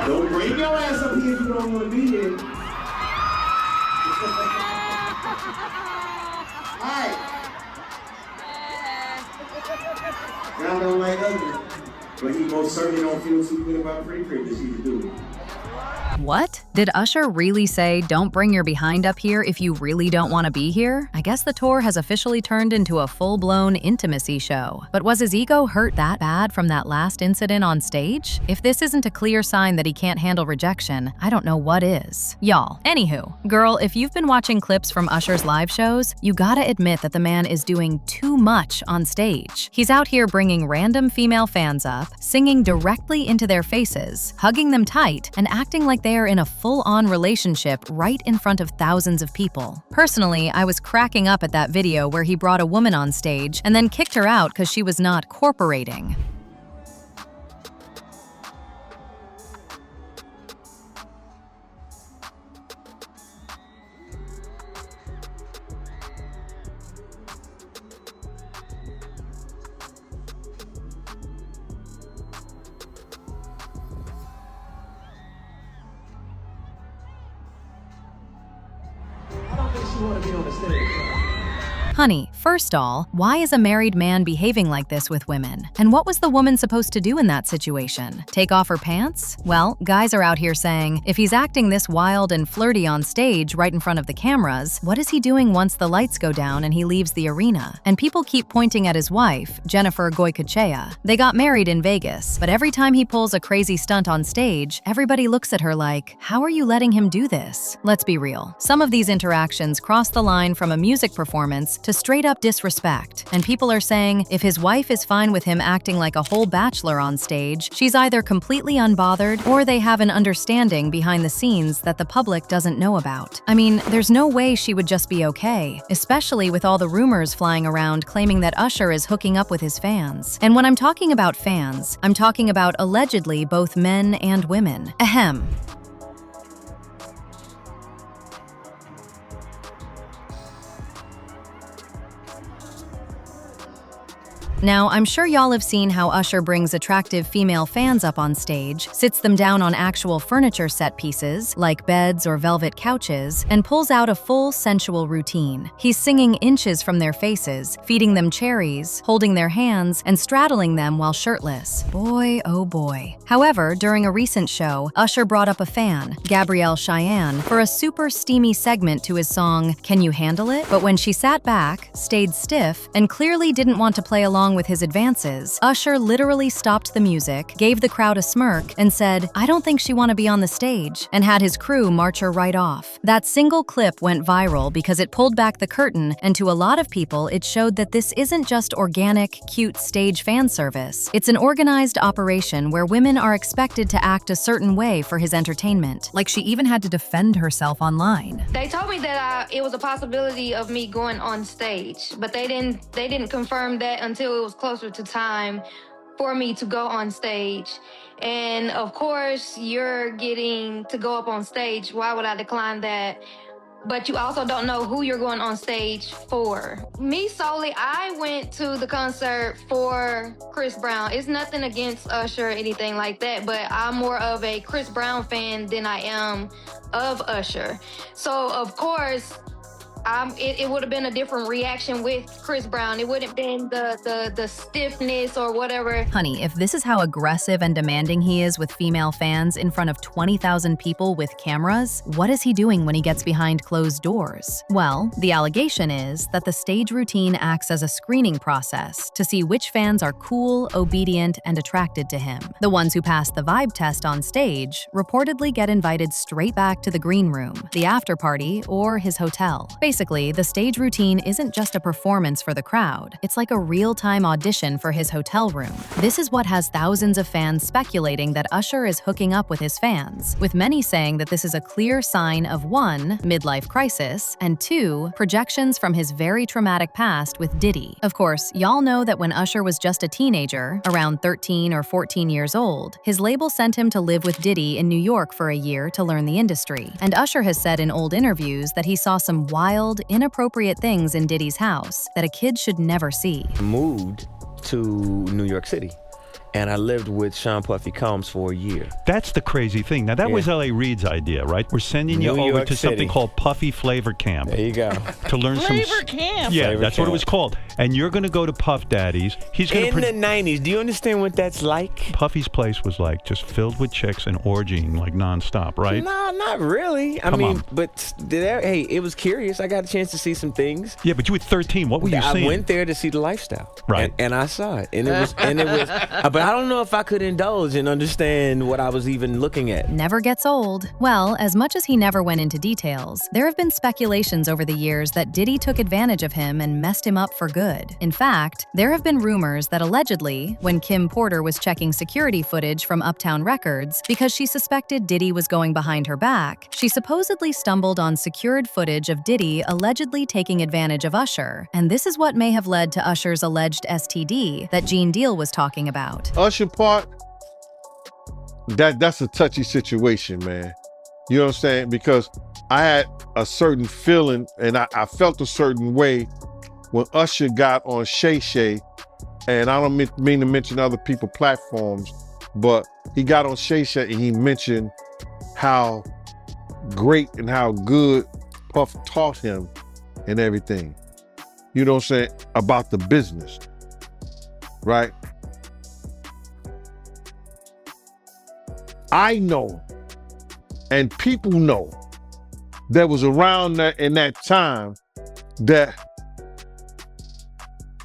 Don't bring your ass up here if you don't want to be here. Alright. Y'all don't like ugly, but he most certainly don't feel too good about pre-print that she can do it. What? Did Usher really say, don't bring your behind up here if you really don't want to be here? I guess the tour has officially turned into a full-blown intimacy show. But was his ego hurt that bad from that last incident on stage? If this isn't a clear sign that he can't handle rejection, I don't know what is. Y'all, anywho, girl, if you've been watching clips from Usher's live shows, you gotta admit that the man is doing too much on stage. He's out here bringing random female fans up, singing directly into their faces, hugging them tight, and acting like they are in a full-on relationship right in front of thousands of people. Personally, I was cracking up at that video where he brought a woman on stage and then kicked her out because she was not cooperating. She want to be on the stage. Honey, first all, why is a married man behaving like this with women? And what was the woman supposed to do in that situation? Take off her pants? Well, guys are out here saying, if he's acting this wild and flirty on stage right in front of the cameras, what is he doing once the lights go down and he leaves the arena? And people keep pointing at his wife, Jennifer Goycochea. They got married in Vegas, but every time he pulls a crazy stunt on stage, everybody looks at her like, how are you letting him do this? Let's be real. Some of these interactions cross the line from a music performance to straight up disrespect. And people are saying, if his wife is fine with him acting like a whole bachelor on stage, she's either completely unbothered or they have an understanding behind the scenes that the public doesn't know about. I mean, there's no way she would just be okay, especially with all the rumors flying around claiming that Usher is hooking up with his fans. And when I'm talking about fans, I'm talking about allegedly both men and women. Ahem. Now, I'm sure y'all have seen how Usher brings attractive female fans up on stage, sits them down on actual furniture set pieces, like beds or velvet couches, and pulls out a full sensual routine. He's singing inches from their faces, feeding them cherries, holding their hands, and straddling them while shirtless. Boy, oh boy. However, during a recent show, Usher brought up a fan, Gabrielle Cheyenne, for a super steamy segment to his song, Can You Handle It? But when she sat back, stayed stiff, and clearly didn't want to play along with his advances, Usher literally stopped the music, gave the crowd a smirk, and said, I don't think she want to be on the stage, and had his crew march her right off. That single clip went viral because it pulled back the curtain, and to a lot of people it showed that this isn't just organic, cute stage fan service. It's an organized operation where women are expected to act a certain way for his entertainment. Like she even had to defend herself online. They told me that it was a possibility of me going on stage, but they didn't confirm that until it was closer to time for me to go on stage. And of course, you're getting to go up on stage. Why would I decline that? But you also don't know who you're going on stage for. Me solely, I went to the concert for Chris Brown. It's nothing against Usher or anything like that, but I'm more of a Chris Brown fan than I am of Usher. So of course, it would have been a different reaction with Chris Brown. It wouldn't have been the stiffness or whatever. Honey, if this is how aggressive and demanding he is with female fans in front of 20,000 people with cameras, what is he doing when he gets behind closed doors? Well, the allegation is that the stage routine acts as a screening process to see which fans are cool, obedient, and attracted to him. The ones who pass the vibe test on stage reportedly get invited straight back to the green room, the after party, or his hotel. Basically, the stage routine isn't just a performance for the crowd. It's like a real-time audition for his hotel room. This is what has thousands of fans speculating that Usher is hooking up with his fans, with many saying that this is a clear sign of 1, midlife crisis, and 2, projections from his very traumatic past with Diddy. Of course, y'all know that when Usher was just a teenager, around 13 or 14 years old, his label sent him to live with Diddy in New York for a year to learn the industry. And Usher has said in old interviews that he saw some wild, inappropriate things in Diddy's house that a kid should never see. Moved to New York City, and I lived with Sean Puffy Combs for a year. That's the crazy thing. Now, that was L.A. Reid's idea, right? We're sending you New over York to City. something called Puffy Flavor Camp. There you go. To learn Flavor Camp. Yeah, Flavor that's what it Camp. was called. And you're going to go to Puff Daddy's. He's going In to the 90s, do you understand what that's like? Puffy's place was like just filled with chicks and orgying like nonstop, right? No, not really. I Come mean, on. but hey, it was curious. I got a chance to see some things. Yeah, but you were 13. What were you I seeing? went there to see the lifestyle, Right. And I saw it, and it was, but I don't know if I could indulge and understand what I was even looking at. Never gets old. Well, as much as he never went into details, there have been speculations over the years that Diddy took advantage of him and messed him up for good. In fact, there have been rumors that allegedly, when Kim Porter was checking security footage from Uptown Records because she suspected Diddy was going behind her back, she supposedly stumbled on secured footage of Diddy allegedly taking advantage of Usher. And this is what may have led to Usher's alleged STD that Gene Deal was talking about. Usher part, that's a touchy situation, man. You know what I'm saying? Because I had a certain feeling and I felt a certain way when Usher got on Shay Shay, and I don't mean to mention other people's platforms, but he got on Shay Shay and he mentioned how great and how good Puff taught him and everything. You know what I'm saying? About the business, right? I know, and people know, that was around that in that time that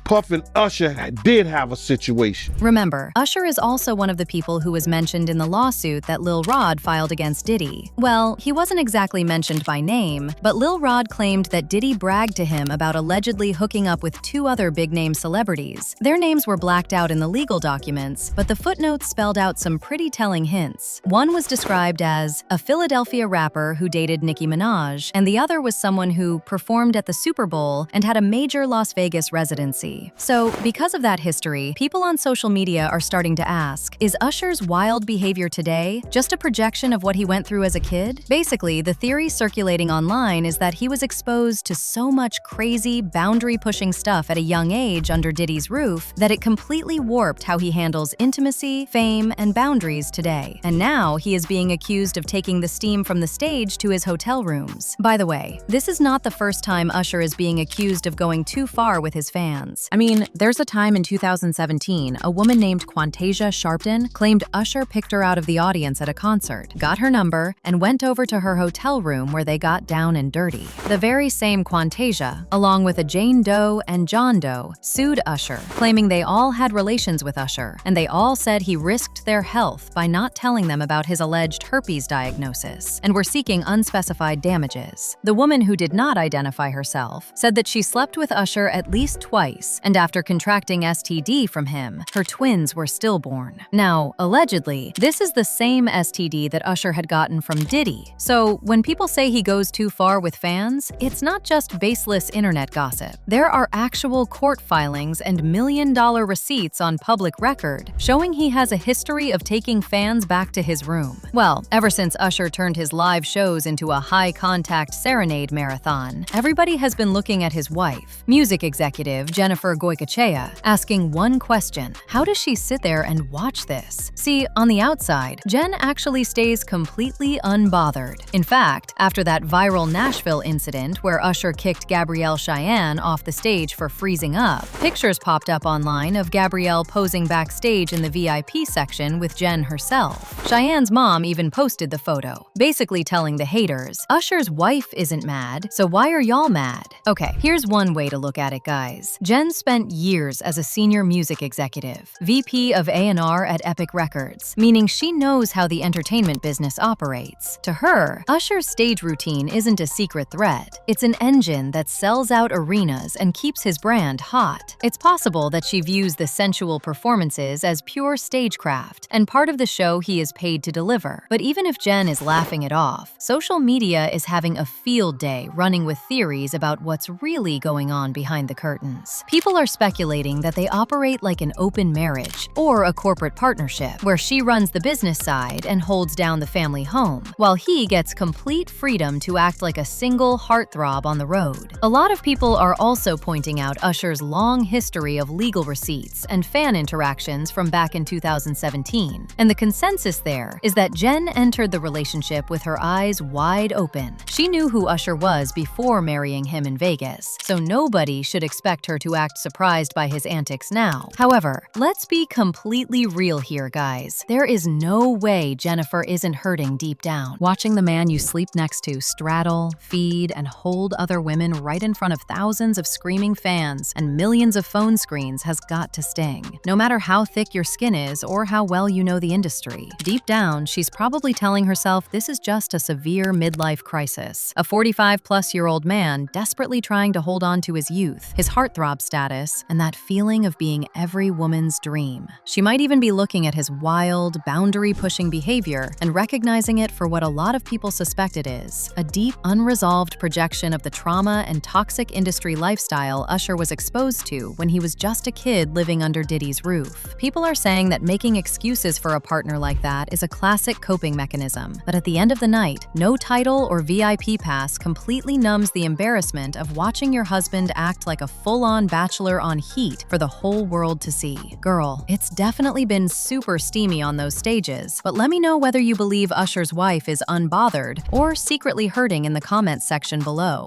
Puff and Usher did have a situation. Remember, Usher is also one of the people who was mentioned in the lawsuit that Lil Rod filed against Diddy. Well, he wasn't exactly mentioned by name, but Lil Rod claimed that Diddy bragged to him about allegedly hooking up with 2 other big-name celebrities. Their names were blacked out in the legal documents, but the footnotes spelled out some pretty telling hints. One was described as a Philadelphia rapper who dated Nicki Minaj, and the other was someone who performed at the Super Bowl and had a major Las Vegas residency. So, because of that history, people on social media are starting to ask, is Usher's wild behavior today just a projection of what he went through as a kid? Basically, the theory circulating online is that he was exposed to so much crazy, boundary-pushing stuff at a young age under Diddy's roof that it completely warped how he handles intimacy, fame, and boundaries today. And now he is being accused of taking the steam from the stage to his hotel rooms. By the way, this is not the first time Usher is being accused of going too far with his fans. I mean, there's a time in 2017, a woman named Quantasia Sharpton claimed Usher picked her out of the audience at a concert, got her number, and went over to her hotel room where they got down and dirty. The very same Quantasia, along with a Jane Doe and John Doe, sued Usher, claiming they all had relations with Usher, and they all said he risked their health by not telling them about his alleged herpes diagnosis, and were seeking unspecified damages. The woman who did not identify herself said that she slept with Usher at least twice, and after contracting STD from him, her twins were stillborn. Now, allegedly, this is the same STD that Usher had gotten from Diddy. So, when people say he goes too far with fans, it's not just baseless internet gossip. There are actual court filings and million-dollar receipts on public record showing he has a history of taking fans back to his room. Well, ever since Usher turned his live shows into a high-contact serenade marathon, everybody has been looking at his wife, music executive Jennifer Goycochea, asking one question: how does she sit there and watch this? See, on the outside, Jen actually stays completely unbothered. In fact, after that viral Nashville incident where Usher kicked Gabrielle Cheyenne off the stage for freezing up, pictures popped up online of Gabrielle posing backstage in the VIP section with Jen herself. Cheyenne's mom even posted the photo, basically telling the haters, Usher's wife isn't mad, so why are y'all mad? Okay, here's one way to look at it, guys. Jen spent years as a senior music executive, VP of A&R at Epic Records, meaning she knows how the entertainment business operates. To her, Usher's stage routine isn't a secret threat. It's an engine that sells out arenas and keeps his brand hot. It's possible that she views the sensual performances as pure stagecraft and part of the show he is paid to deliver. But even if Jen is laughing it off, social media is having a field day running with theories about what's really going on behind the curtains. People People are speculating that they operate like an open marriage or a corporate partnership, where she runs the business side and holds down the family home, while he gets complete freedom to act like a single heartthrob on the road. A lot of people are also pointing out Usher's long history of legal receipts and fan interactions from back in 2017. And the consensus there is that Jen entered the relationship with her eyes wide open. She knew who Usher was before marrying him in Vegas, so nobody should expect her to act surprised by his antics now. However, let's be completely real here, guys. There is no way Jennifer isn't hurting deep down. Watching the man you sleep next to straddle, feed, and hold other women right in front of thousands of screaming fans and millions of phone screens has got to sting. No matter how thick your skin is or how well you know the industry, deep down, she's probably telling herself this is just a severe midlife crisis. A 45-plus-year-old man desperately trying to hold on to his youth, his heartthrob status, and that feeling of being every woman's dream. She might even be looking at his wild, boundary-pushing behavior and recognizing it for what a lot of people suspect it is: a deep, unresolved projection of the trauma and toxic industry lifestyle Usher was exposed to when he was just a kid living under Diddy's roof. People are saying that making excuses for a partner like that is a classic coping mechanism, but at the end of the night, no title or VIP pass completely numbs the embarrassment of watching your husband act like a full-on bachelor on heat for the whole world to see. Girl, it's definitely been super steamy on those stages, but let me know whether you believe Usher's wife is unbothered or secretly hurting in the comments section below.